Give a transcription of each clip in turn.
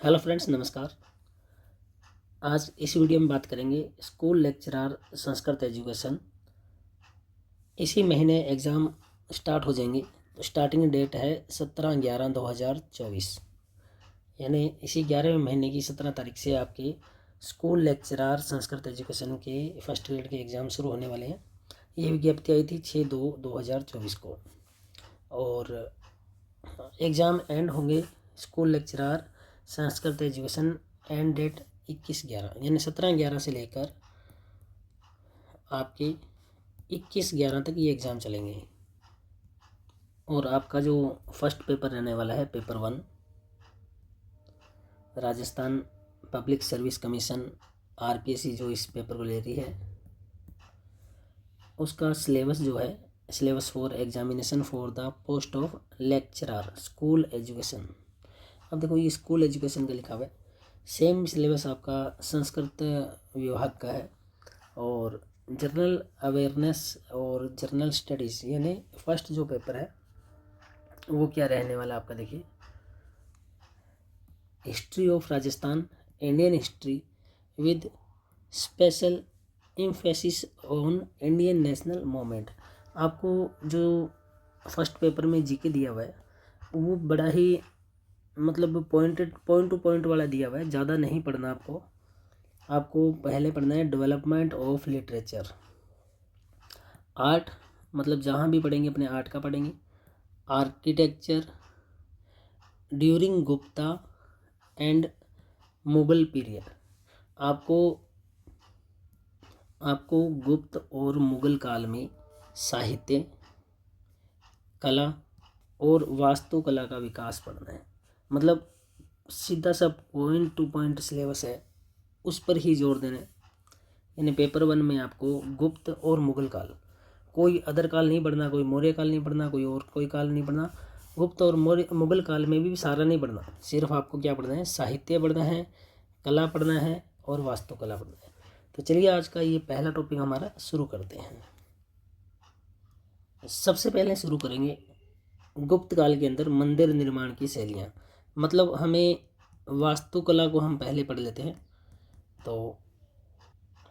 Hello friends, नमस्कार। आज इस वीडियो में बात करेंगे स्कूल लेक्चरर संस्कृत एजुकेशन। इसी महीने एग्ज़ाम स्टार्ट हो जाएंगे। तो स्टार्टिंग डेट है 17/11/2024, यानी इसी 11वें महीने की 17 तारीख से आपके स्कूल लेक्चरर संस्कृत एजुकेशन के फर्स्ट ग्रेड के एग्ज़ाम शुरू होने वाले हैं। ये विज्ञप्ति आई थी 6/2/2024 को, और एग्ज़ाम एंड होंगे school lecturer Sanskrit education end date 21/11, यानी 17/11 से लेकर आपके 21/11 तक ये एग्ज़ाम चलेंगे। और आपका जो फर्स्ट पेपर रहने वाला है paper 1, Rajasthan public service commission RPSC जो इस पेपर को ले रही है, उसका सिलेबस जो है syllabus for examination for the post of lecturer school education. अब देखो, ये स्कूल एजुकेशन का लिखा हुआ है। सेम सिलेबस आपका संस्कृत विभाग का है, और जनरल अवेयरनेस और जनरल स्टडीज़ यानी फर्स्ट जो पेपर है वो क्या रहने वाला आपका, देखिए, history of Rajasthan, Indian history with special emphasis on Indian national movement. आपको जो फर्स्ट पेपर में जीके दिया हुआ है वो बड़ा ही मतलब पॉइंट टू पॉइंट वाला दिया हुआ है, ज़्यादा नहीं पढ़ना आपको पहले पढ़ना है डेवलपमेंट ऑफ लिटरेचर। आर्ट, मतलब जहाँ भी पढ़ेंगे अपने आर्ट का पढ़ेंगे। Architecture during Gupta and Mughal period. आपको गुप्त और मुगल काल में साहित्य, कला और वास्तुकला का विकास पढ़ना है। मतलब सीधा सा पॉइंट टू पॉइंट सिलेबस है, उस पर ही जोर देना है। यानी पेपर 1 में आपको गुप्त और मुगल काल, कोई अदर काल नहीं पढ़ना, कोई मौर्य काल नहीं पढ़ना, कोई काल नहीं पढ़ना। गुप्त और मुगल काल में भी सारा नहीं पढ़ना, सिर्फ आपको क्या पढ़ना है, साहित्य पढ़ना है, कला पढ़ना है और वास्तुकला पढ़ना है। तो चलिए आज का ये पहला टॉपिक हमारा शुरू करते हैं। सबसे पहले शुरू करेंगे गुप्त काल के अंदर मंदिर निर्माण की शैलियाँ। मतलब हमें वास्तुकला को हम पहले पढ़ लेते हैं। तो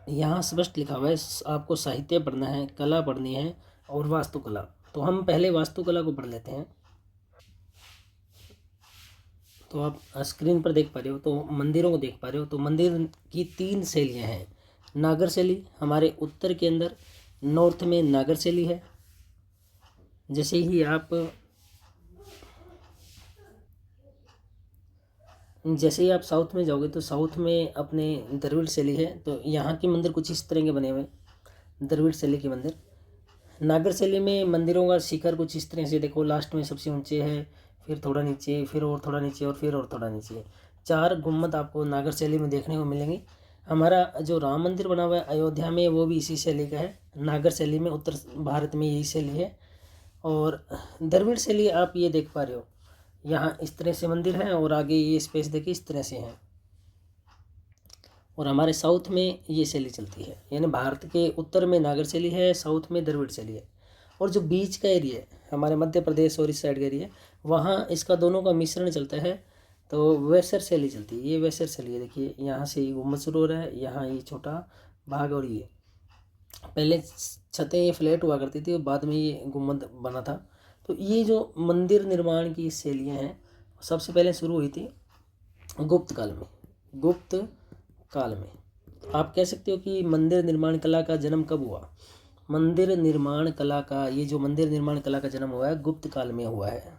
यहाँ स्पष्ट लिखा हुआ है आपको साहित्य पढ़ना है, कला पढ़नी है और वास्तुकला। तो हम पहले वास्तुकला को पढ़ लेते हैं। तो आप स्क्रीन पर देख पा रहे हो, तो मंदिरों को देख पा रहे हो। तो मंदिर की 3 शैलियाँ हैं। नागर शैली हमारे उत्तर के अंदर, नॉर्थ में नागर शैली है। जैसे ही आप साउथ में जाओगे तो साउथ में अपने द्रविड़ शैली है। तो यहाँ के मंदिर कुछ इस तरह के बने हुए हैं, द्रविड़ शैली के मंदिर। नागर शैली में मंदिरों का शिखर कुछ इस तरह से, देखो लास्ट में सबसे ऊंचे है, फिर थोड़ा नीचे, फिर और थोड़ा नीचे, और फिर और थोड़ा नीचे। 4 गुम्बद आपको नागर शैली में देखने को मिलेंगे। हमारा जो राम मंदिर बना हुआ है अयोध्या में, वो भी इसी शैली का है, नागर शैली में। उत्तर भारत में यही शैली है। और द्रविड़ शैली आप ये देख पा रहे हो, यहाँ इस तरह से मंदिर है, और आगे ये स्पेस देखिए इस तरह से है। और हमारे साउथ में ये शैली चलती है, यानी भारत के उत्तर में नागर शैली है, साउथ में द्रविड़ शैली है। और जो बीच का एरिया है हमारे मध्य प्रदेश और इस साइड का एरिया, वहाँ इसका दोनों का मिश्रण चलता है, तो वैसर शैली चलती है। ये वैसर शैली है, देखिए यहाँ से गुम्बद शुरू हो रहा है, यहाँ ये छोटा भाग, और ये पहले छतें ये फ्लैट हुआ करती थी और बाद में ये गुम्बद बना था। तो ये जो मंदिर निर्माण की शैलियाँ हैं सबसे पहले शुरू हुई थी गुप्त काल में। गुप्त काल में आप कह सकते हो कि मंदिर निर्माण कला का जन्म कब हुआ। मंदिर निर्माण कला का, ये जो मंदिर निर्माण कला का जन्म हुआ है गुप्त काल में हुआ है।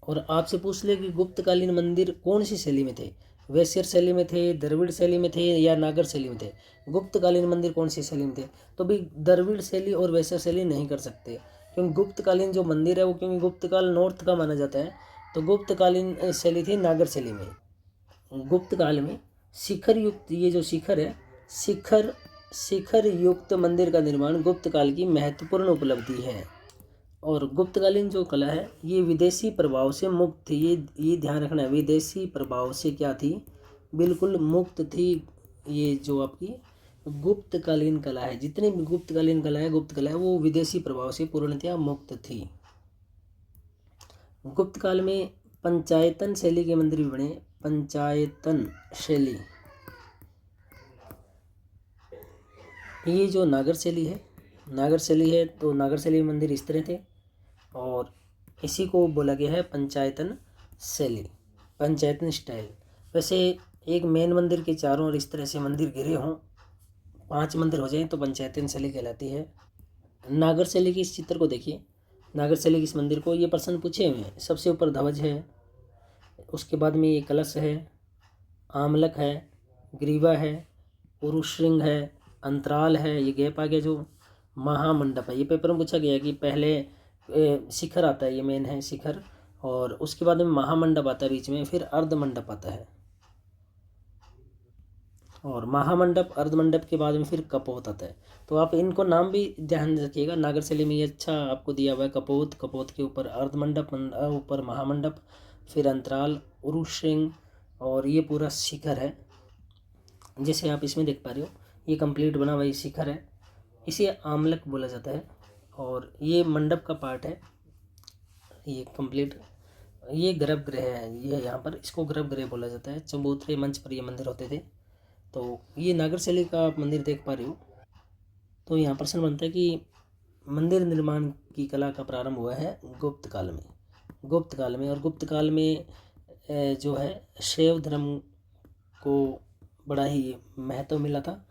और आपसे पूछ ले कि गुप्तकालीन मंदिर कौन सी शैली में थे, वैश्य शैली में थे, द्रविड़ शैली में थे या नागर शैली में थे। गुप्तकालीन मंदिर कौन सी शैली में थे, तो भी द्रविड़ शैली और वैश्य शैली नहीं कर सकते, क्योंकि गुप्तकालीन जो मंदिर है वो, क्योंकि गुप्तकाल नॉर्थ का माना जाता है, तो गुप्तकालीन शैली थी नागर शैली में। गुप्त काल में शिखर युक्त, ये जो शिखर है, शिखर युक्त मंदिर का निर्माण गुप्त काल की महत्वपूर्ण उपलब्धि है। और गुप्तकालीन जो कला है ये विदेशी प्रभाव से मुक्त थी। ये ध्यान रखना है, विदेशी प्रभाव से क्या थी, बिल्कुल मुक्त थी। ये जो आपकी गुप्तकालीन कला है, जितनी भी गुप्तकालीन कला है, गुप्त कला है, वो विदेशी प्रभाव से पूर्णतया मुक्त थी। गुप्त काल में पंचायतन शैली के मंदिर भी बने। पंचायतन शैली। ये जो नागर शैली है तो नागर शैली मंदिर इस तरह थे और इसी को बोला गया है पंचायतन शैली, पंचायतन स्टाइल। वैसे एक मेन मंदिर के चारों ओर इस तरह से मंदिर घिरे हों, 5 मंदिर हो जाएं तो पंचायतन शैली कहलाती है। नागर शैली की इस चित्र को देखिए, नागर शैली की इस मंदिर को, ये प्रश्न पूछे हुए हैं। सबसे ऊपर ध्वज है, उसके बाद में ये कलश है, आमलक है, ग्रीवा है, पुरुष श्रृंग है, अंतराल है, ये गैप आ गया जो महामंडप है। ये पेपर में पूछा गया है कि पहले शिखर आता है, ये मेन है शिखर, और उसके बाद में महामंडप आता है बीच में, फिर अर्धमंडप आता है, और महामंडप अर्धमंडप के बाद में फिर कपोत आता है। तो आप इनको नाम भी ध्यान रखिएगा। नागर शैली में ये अच्छा आपको दिया हुआ है, कपोत, कपोत के ऊपर अर्धमंडप, ऊपर महामंडप, फिर अंतराल, उरुश्रृंग, और ये पूरा शिखर है। जैसे आप इसमें देख पा रहे हो, ये कंप्लीट बना हुआ ये शिखर है, इसे आमलक बोला जाता है। और ये मंडप का पार्ट है, ये कंप्लीट, ये गर्भगृह है, ये यहाँ पर इसको गर्भगृह बोला जाता है। चबूतरे मंच पर ये मंदिर होते थे। तो ये नागर शैली का आप मंदिर देख पा रहे हो। तो यहाँ प्रश्न बनता है कि मंदिर निर्माण की कला का प्रारंभ हुआ है गुप्त काल में, गुप्त काल में। और गुप्त काल में जो है शैव धर्म को बड़ा ही महत्व मिला था,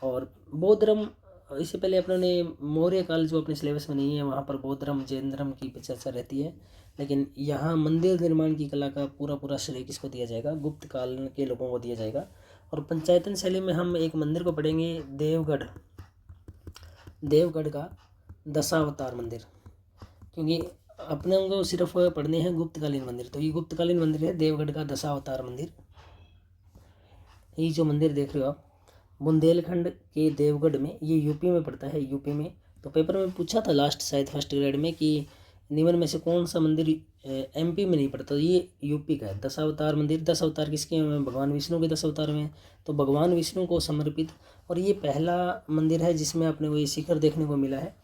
और बौद्ध धर्म, इससे पहले अपने मौर्य काल जो अपने सिलेबस में नहीं है, वहाँ पर बौद्ध धर्म, जैन धर्म की चर्चा रहती है। लेकिन यहाँ मंदिर निर्माण की कला का पूरा श्रेय किसको दिया जाएगा? गुप्त काल के लोगों को दिया जाएगा। और पंचायतन शैली में हम एक मंदिर को पढ़ेंगे, देवगढ़ का दशावतार मंदिर, क्योंकि अपने को सिर्फ पढ़ने हैं गुप्तकालीन मंदिर। तो ये गुप्तकालीन मंदिर है, देवगढ़ का दशावतार मंदिर। ये जो मंदिर देख रहे हो आप, बुंदेलखंड के देवगढ़ में, ये यूपी में पड़ता है, यूपी में। तो पेपर में पूछा था लास्ट शायद फर्स्ट ग्रेड में कि निम्न में से कौन सा मंदिर एमपी में नहीं पड़ता? तो ये यूपी का है, दशावतार मंदिर। 10 अवतार किसके हैं? भगवान विष्णु के 10 अवतार में, तो भगवान विष्णु को समर्पित। और ये पहला मंदिर है जिसमें अपने को ये शिखर देखने को मिला है।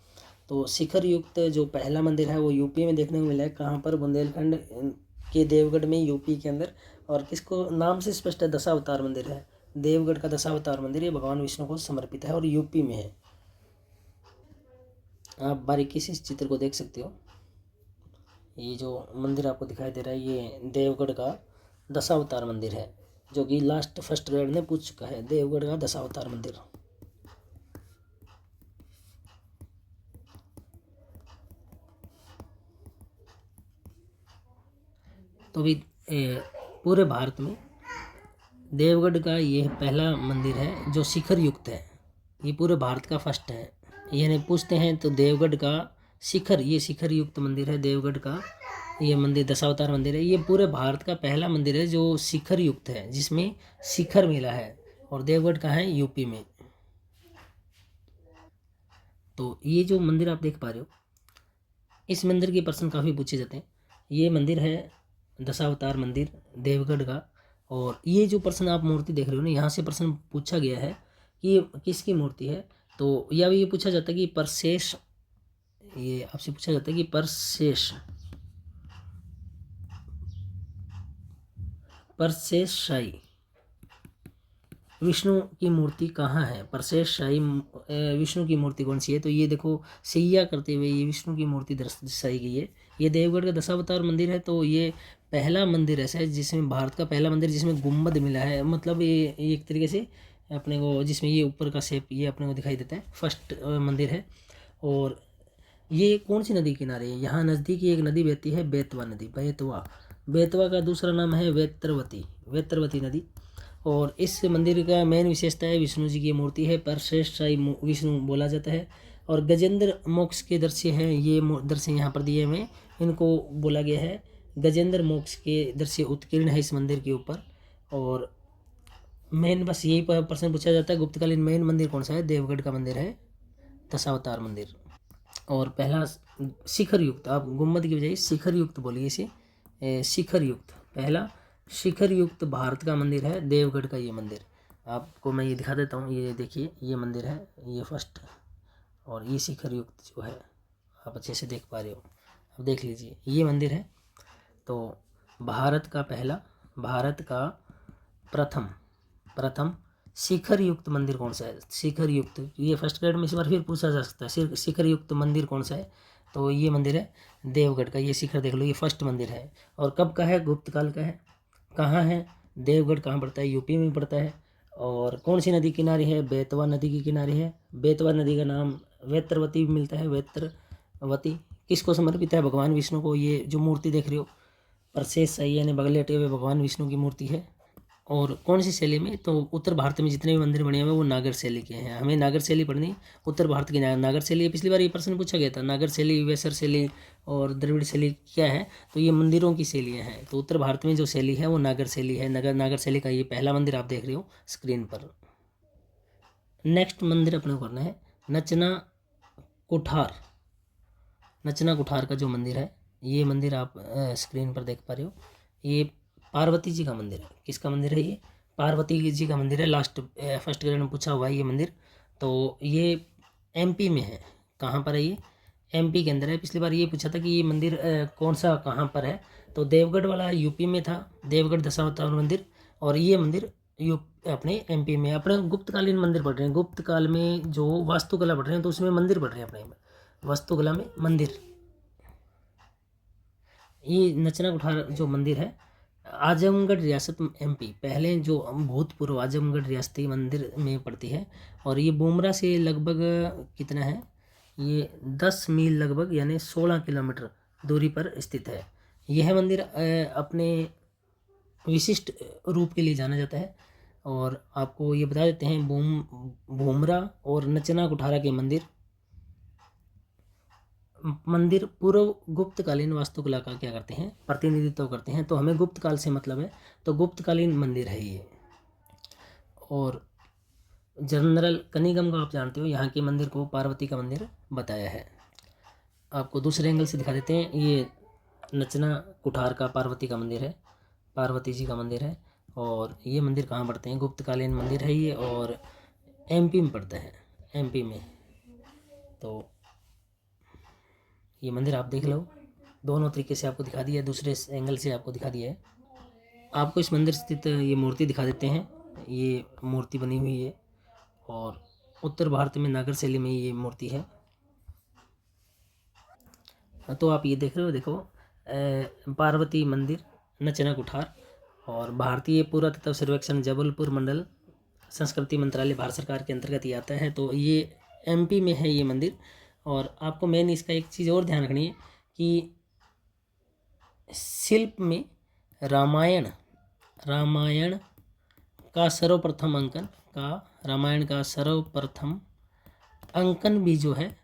तो शिखर युक्त जो पहला मंदिर है वो यूपी में देखने को मिला है। कहाँ पर? बुंदेलखंड के देवगढ़ में, यूपी के अंदर। और किसको नाम से स्पष्ट है, दशावतार मंदिर है, देवगढ़ का दशावतार मंदिर। ये भगवान विष्णु को समर्पित है और यूपी में है। आप बारीकी से इस चित्र को देख सकते हो। ये जो मंदिर आपको दिखाई दे रहा है, ये देवगढ़ का दशावतार मंदिर है, जो कि लास्ट फर्स्ट ग्रेड में पूछ चुका है, देवगढ़ का दशावतार मंदिर। तो अभी पूरे भारत में देवगढ़ का ये पहला मंदिर है जो शिखर युक्त है। ये पूरे भारत का फर्स्ट है। ये नहीं पूछते हैं तो देवगढ़ का शिखर, ये शिखर युक्त मंदिर है देवगढ़ का। ये मंदिर दशावतार मंदिर है। ये पूरे भारत का पहला मंदिर है जो शिखर युक्त है, जिसमें शिखर मिला है, और देवगढ़ का है यूपी में। तो ये जो मंदिर आप देख पा रहे हो, इस मंदिर के प्रश्न काफ़ी पूछे जाते हैं। ये मंदिर है दशावतार मंदिर देवगढ़ का। और ये जो प्रश्न आप मूर्ति देख रहे हो ना, यहाँ से प्रश्न पूछा गया है कि ये किसकी मूर्ति है। तो या ये पूछा जाता है कि परशेष, ये आपसे पूछा जाता है कि परशेषशाही विष्णु की मूर्ति कहाँ है? परशेषशाही विष्णु की मूर्ति कौन सी है? तो ये देखो, सैया करते हुए ये विष्णु की मूर्ति दर्शाई गई है। ये देवगढ़ का दशावतार मंदिर है। तो ये पहला मंदिर ऐसा है जिसमें, भारत का पहला मंदिर जिसमें गुम्बद मिला है। मतलब ये एक तरीके से अपने को, जिसमें ये ऊपर का शेप ये अपने को दिखाई देता है, फर्स्ट मंदिर है। और ये कौन सी नदी किनारे है? यहाँ नज़दीक एक नदी बहती है, बेतवा नदी, बेतवा का दूसरा नाम है वेत्रवती नदी। और इस मंदिर का मेन विशेषता है विष्णु जी की मूर्ति है, परशेषशाही विष्णु बोला जाता है। और गजेंद्र मोक्ष के दृश्य हैं, ये दृश्य यहाँ पर दिए हुए, इनको बोला गया है गजेंद्र मोक्ष के दृश्य उत्कीर्ण है इस मंदिर के ऊपर। और मेन बस यही प्रश्न पूछा जाता है, गुप्तकालीन मेन मंदिर कौन सा है? देवगढ़ का मंदिर है, दशावतार मंदिर। और पहला शिखर युक्त, आप गुम्बद की बजाय शिखर युक्त बोलिए इसे, शिखर युक्त, पहला शिखर युक्त भारत का मंदिर है देवगढ़ का ये मंदिर। आपको मैं ये दिखा देता हूँ, ये देखिए, ये मंदिर है, ये फर्स्ट, और ये शिखर युक्त जो है आप अच्छे से देख पा रहे हो। अब देख लीजिए, ये मंदिर है। तो भारत का प्रथम प्रथम शिखर युक्त मंदिर कौन सा है? शिखर युक्त, ये फर्स्ट ग्रेड में इस बार फिर पूछा जा सकता है, शिखर युक्त मंदिर कौन सा है? तो ये मंदिर है देवगढ़ का। ये शिखर देख लो, ये फर्स्ट मंदिर है। और कब का है? गुप्त काल का है। कहाँ है? देवगढ़ कहाँ पड़ता है? यूपी में पड़ता है। और कौन सी नदी किनारे है? बेतवा नदी के किनारे है। बेतवा नदी का नाम वेत्रवती भी मिलता है, वेत्रवती। किसको समर्पित है? भगवान विष्णु को। ये जो मूर्ति देख रहे हो परसेस सही यानी बगल लेटे हुए भगवान विष्णु की मूर्ति है। और कौन सी शैली में? तो उत्तर भारत में जितने भी मंदिर बने हुए हैं वो नागर शैली के हैं। हमें नागर शैली पढ़नी, उत्तर भारत की नागर शैली। पिछली बार ये प्रश्न पूछा गया था, नागर शैली, वेसर शैली और द्रविड़ शैली क्या है? तो ये मंदिरों की शैलियाँ हैं। तो उत्तर भारत में जो शैली है वो नागर शैली है। नागर शैली का ये पहला मंदिर आप देख रहे हो स्क्रीन पर। नेक्स्ट मंदिर अपने को करना है नचना कुठार। नचना कुठार का जो मंदिर है, ये मंदिर आप स्क्रीन पर देख पा रहे हो। ये पार्वती जी का मंदिर है। किसका मंदिर है? ये पार्वती जी का मंदिर है। लास्ट फर्स्ट ग्रेड में पूछा हुआ है ये मंदिर। तो ये एमपी में है। कहाँ पर है ये? एमपी के अंदर है। पिछली बार ये पूछा था कि ये मंदिर कौन सा कहाँ पर है? तो देवगढ़ वाला यूपी में था, देवगढ़ दशावतार मंदिर। और ये मंदिर अपने एमपी में। अपने गुप्तकालीन मंदिर पढ़ रहे हैं। गुप्त काल में जो वास्तुकला पढ़ रहे हैं तो उसमें मंदिर पढ़ रहे हैं अपने वास्तुकला में मंदिर। ये नचना कुठार जो मंदिर है आजमगढ़ रियासत एमपी, पहले जो भूतपूर्व आजमगढ़ रियासती मंदिर में पड़ती है। और ये बुमरा से लगभग कितना है? ये 10 मील लगभग यानी 16 किलोमीटर दूरी पर स्थित है। यह मंदिर अपने विशिष्ट रूप के लिए जाना जाता है। और आपको ये बता देते हैं बुमरा और नचना कुठारा के मंदिर पूर्व गुप्तकालीन वास्तुकला का क्या करते हैं? प्रतिनिधित्व करते हैं। तो हमें गुप्त काल से मतलब है, तो गुप्तकालीन मंदिर है ये। और जनरल कनिगम को आप जानते हो, यहाँ के मंदिर को पार्वती का मंदिर बताया है। आपको दूसरे एंगल से दिखा देते हैं। ये नचना कुठार का पार्वती का मंदिर है, पार्वती जी का मंदिर है। और ये मंदिर कहाँ पड़ते हैं? गुप्तकालीन मंदिर है ये, और एमपी में पड़ता है, एमपी में। तो ये मंदिर आप देख लो, दोनों तरीके से आपको दिखा दिया है, दूसरे एंगल से आपको दिखा दिया है। आपको इस मंदिर स्थित ये मूर्ति दिखा देते हैं। ये मूर्ति बनी हुई है और उत्तर भारत में नागर शैली में ये मूर्ति है। तो आप ये देख रहे हो, देखो पार्वती मंदिर नचना कुठार। और भारतीय पुरातत्व सर्वेक्षण जबलपुर मंडल संस्कृति मंत्रालय भारत सरकार के अंतर्गत ये आता है। तो ये एमपी में है ये मंदिर। और आपको मेन इसका एक चीज़ और ध्यान रखनी है कि शिल्प में रामायण का सर्वप्रथम अंकन भी जो है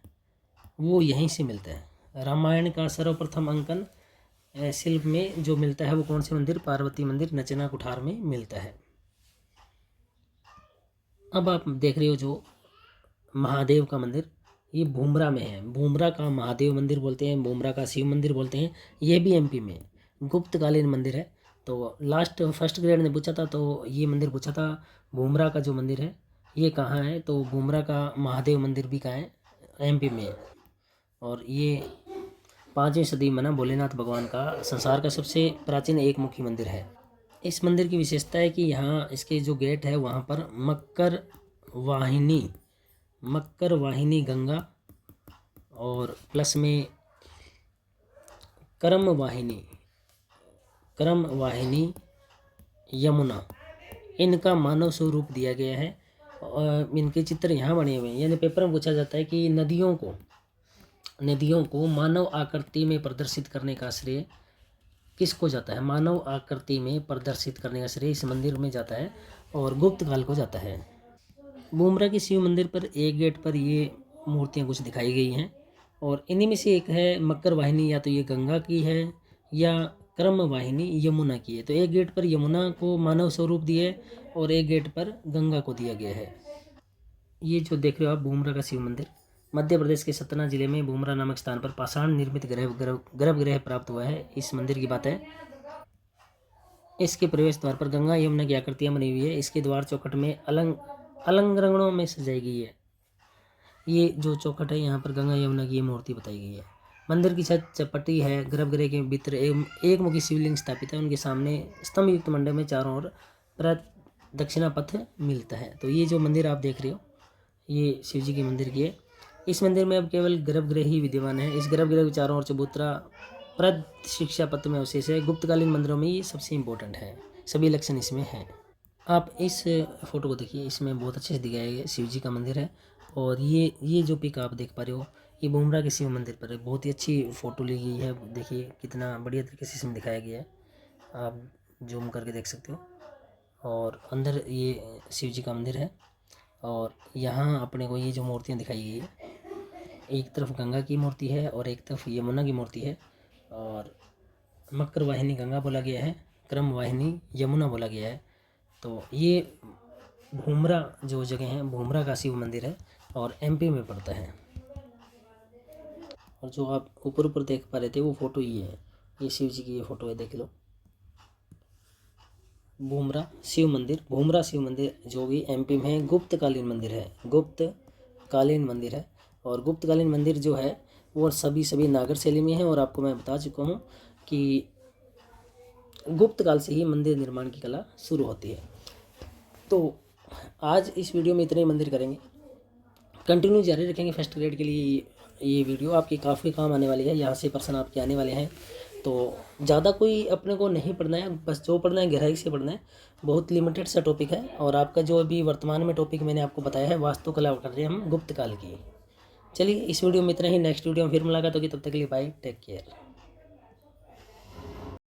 वो यहीं से मिलता है। रामायण का सर्वप्रथम अंकन शिल्प में जो मिलता है वो कौन से मंदिर? पार्वती मंदिर नचना कुठार में मिलता है। अब आप देख रहे हो जो महादेव का मंदिर, ये भूमरा में है। भूमरा का महादेव मंदिर बोलते हैं, भूमरा का शिव मंदिर बोलते हैं। ये भी एमपी में गुप्तकालीन मंदिर है। तो लास्ट फर्स्ट ग्रेड ने पूछा था, तो ये मंदिर पूछा था भूमरा का जो मंदिर है ये कहाँ है? तो भूमरा का महादेव मंदिर भी कहाँ है? एमपी में है। और ये 5वीं सदी में ना भोलेनाथ भगवान का संसार का सबसे प्राचीन एक मुखी मंदिर है। इस मंदिर की विशेषता है कि यहाँ इसके जो गेट है वहाँ पर मक्कर वाहिनी गंगा और प्लस में क्रम वाहिनी यमुना, इनका मानव स्वरूप दिया गया है। और इनके चित्र यहाँ बने हुए हैं। यानी पेपर में पूछा जाता है कि नदियों को मानव आकृति में प्रदर्शित करने का श्रेय किसको जाता है? मानव आकृति में प्रदर्शित करने का श्रेय इस मंदिर में जाता है और गुप्त काल को जाता है। बुमरा के शिव मंदिर पर एक गेट पर ये मूर्तियाँ कुछ दिखाई गई हैं। और इन्हीं में से एक है मकर वाहिनी, या तो ये गंगा की है या क्रम वाहिनी यमुना की है। तो एक गेट पर यमुना को मानव स्वरूप दिया है और एक गेट पर गंगा को दिया गया है। ये जो देख रहे हो आप बुमरा का शिव मंदिर, मध्य प्रदेश के सतना जिले में बुमरा नामक स्थान पर पाषाण निर्मित गर्भगृह प्राप्त हुआ है। इस मंदिर की बात है। इसके प्रवेश द्वार पर गंगा यमुना की आकृतियाँ बनी हुई है। इसके द्वार चौखट में अलंकरणों में सजाई गई है। ये जो चौखट है यहाँ पर गंगा यमुना की ये मूर्ति बताई गई है। मंदिर की छत चपटी है। गर्भगृह के भीतर एक मुखी शिवलिंग स्थापित है। उनके सामने स्तंभ युक्त मंडप में चारों ओर दक्षिणा पथ मिलता है। तो ये जो मंदिर आप देख रहे हो ये शिव जी के मंदिर की है। इस मंदिर में अब केवल गर्भगृह ही विद्यमान है। इस गर्भगृह के चारों ओर चबूतरा प्रद शिक्षा पत्र में अवशेष है। गुप्तकालीन मंदिरों में ये सबसे इम्पोर्टेंट है, सभी लक्षण इसमें हैं। आप इस फोटो को देखिए, इसमें बहुत अच्छे से दिखाया गया शिव जी का मंदिर है। और ये जो पिक आप देख पा रहे हो ये बुमरा के शिव मंदिर पर है। बहुत ही अच्छी फ़ोटो ली गई है, देखिए कितना बढ़िया तरीके से इसमें दिखाया गया है, आप जूम करके देख सकते हो। और अंदर ये शिव जी का मंदिर है। और यहाँ अपने को ये जो मूर्तियाँ दिखाई गई है, एक तरफ गंगा की मूर्ति है और एक तरफ यमुना की मूर्ति है। और मकर वाहिनी गंगा बोला गया है, क्रम वाहिनी यमुना बोला गया है। तो ये भूमरा जो जगह है, भूमरा का शिव मंदिर है और एमपी में पड़ता है। और जो आप ऊपर देख पा रहे थे वो फ़ोटो ये है, ये शिव जी की ये फ़ोटो है, देख लो। भूमरा शिव मंदिर जो भी एमपी में है, गुप्तकालीन मंदिर है, गुप्तकालीन मंदिर है। और गुप्तकालीन मंदिर जो है वो सभी नागर शैली में है। और आपको मैं बता चुका हूँ कि गुप्त काल से ही मंदिर निर्माण की कला शुरू होती है। तो आज इस वीडियो में इतने ही मंदिर करेंगे, कंटिन्यू जारी रखेंगे। फर्स्ट ग्रेड के लिए ये वीडियो आपकी काफ़ी काम आने वाली है, यहाँ से पर्सन आपके आने वाले हैं। तो ज़्यादा कोई अपने को नहीं पढ़ना है, बस जो पढ़ना है गहराई से पढ़ना है। बहुत लिमिटेड सा टॉपिक है। और आपका जो अभी वर्तमान में टॉपिक मैंने आपको बताया है, वास्तुकला कर रहे हैं हम गुप्त काल की। चलिए इस वीडियो में इतना ही, नेक्स्ट वीडियो में फिर मुलाकात होगी, तब तक के लिए बाय, टेक केयर।